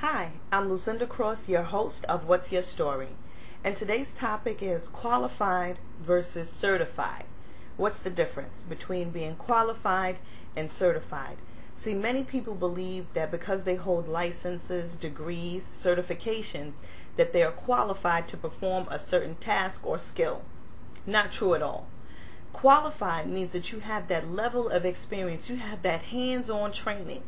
Hi, I'm Lucinda, your host of What's Your Story? And today's topic is qualified versus certified. What's the difference between being qualified and certified? See, many people believe that because they hold licenses, degrees, certifications, that they are qualified to perform a certain task or skill. Not true at all. Qualified means that you have that level of experience, you have that hands-on training.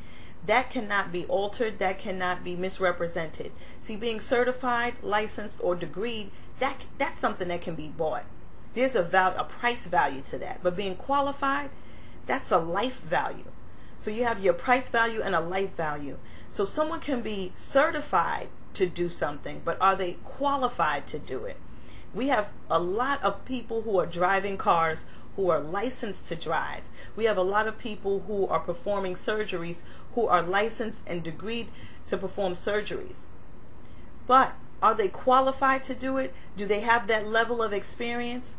That cannot be altered, that cannot be misrepresented. See, being certified, licensed, or degreed, that's something that can be bought. There's a price value to that. But being qualified, that's a life value. So you have your price value and a life value. So someone can be certified to do something, but are they qualified to do it? We have a lot of people who are driving cars who are licensed to drive. We have a lot of people who are performing surgeries who are licensed and degreed to perform surgeries. But are they qualified to do it? Do they have that level of experience?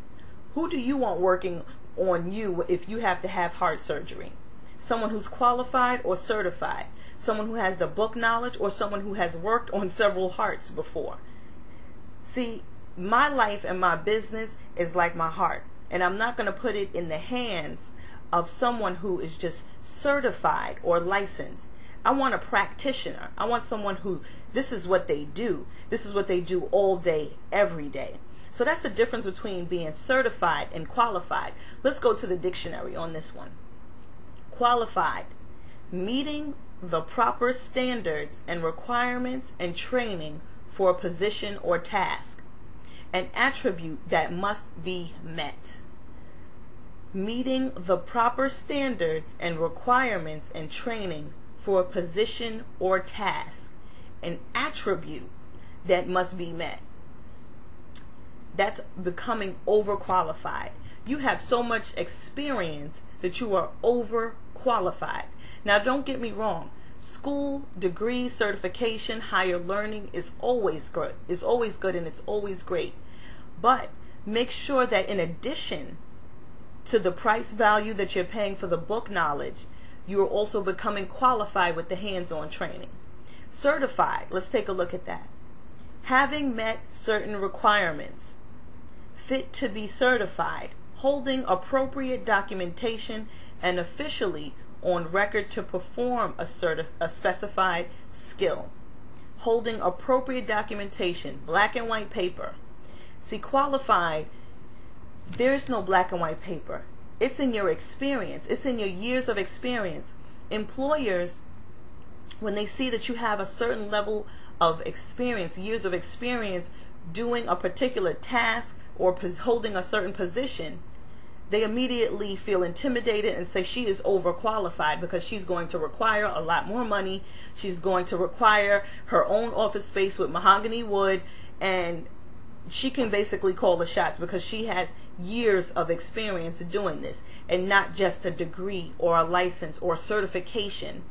Who do you want working on you if you have to have heart surgery? Someone who's qualified or certified? Someone who has the book knowledge or someone who has worked on several hearts before? See, my life and my business is like my heart. And I'm not going to put it in the hands of someone who is just certified or licensed. I want a practitioner. I want someone who, this is what they do. This is what they do all day, every day. So that's the difference between being certified and qualified. Let's go to the dictionary on this one. Qualified, meeting the proper standards and requirements and training for a position or task. An attribute that must be met. Meeting the proper standards and requirements and training for a position or task. An attribute that must be met. That's becoming overqualified. You have so much experience that you are overqualified. Now, don't get me wrong. School, degree, certification, higher learning is always good. It's always good and it's always great. But make sure that in addition to the price value that you're paying for the book knowledge, you are also becoming qualified with the hands-on training. Certified, let's take a look at that. Having met certain requirements, fit to be certified, holding appropriate documentation, and officially on record to perform a specified skill. Holding appropriate documentation, black and white paper. See, qualified, there's no black and white paper. It's in your experience. It's in your years of experience. Employers, when they see that you have a certain level of experience, years of experience doing a particular task or holding a certain position, they immediately feel intimidated and say she is overqualified because she's going to require a lot more money. She's going to require her own office space with mahogany wood, and she can basically call the shots because she has years of experience doing this and not just a degree or a license or a certification.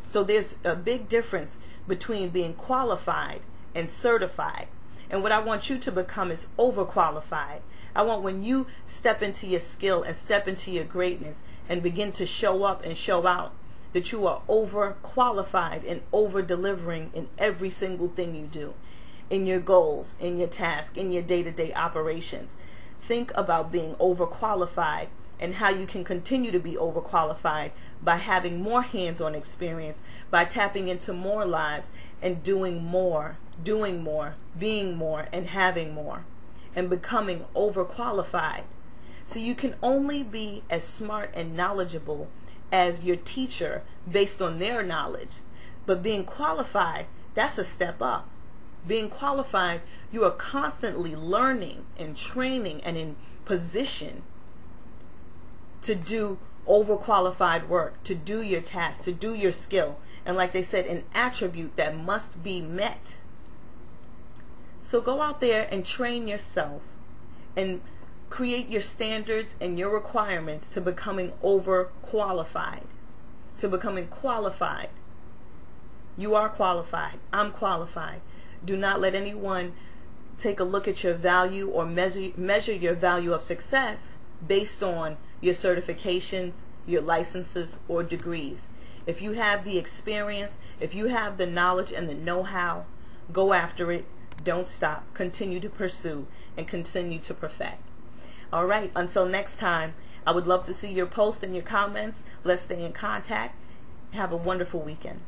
So there's a big difference between being qualified and certified. And what I want you to become is overqualified. I want when you step into your skill and step into your greatness and begin to show up and show out, that you are overqualified and over-delivering in every single thing you do. In your goals, in your task, in your day-to-day operations. Think about being overqualified and how you can continue to be overqualified by having more hands-on experience, by tapping into more lives and doing more, being more, and having more, and becoming overqualified. So you can only be as smart and knowledgeable as your teacher based on their knowledge. But being qualified, that's a step up. Being qualified, you are constantly learning and training and in position to do overqualified work, to do your task, to do your skill. And like they said, an attribute that must be met. So go out there and train yourself and create your standards and your requirements to becoming overqualified, to becoming qualified. You are qualified. I'm qualified. Do not let anyone take a look at your value or measure your value of success based on your certifications, your licenses, or degrees. If you have the experience, if you have the knowledge and the know-how, go after it. Don't stop. Continue to pursue and continue to perfect. All right, until next time, I would love to see your posts and your comments. Let's stay in contact. Have a wonderful weekend.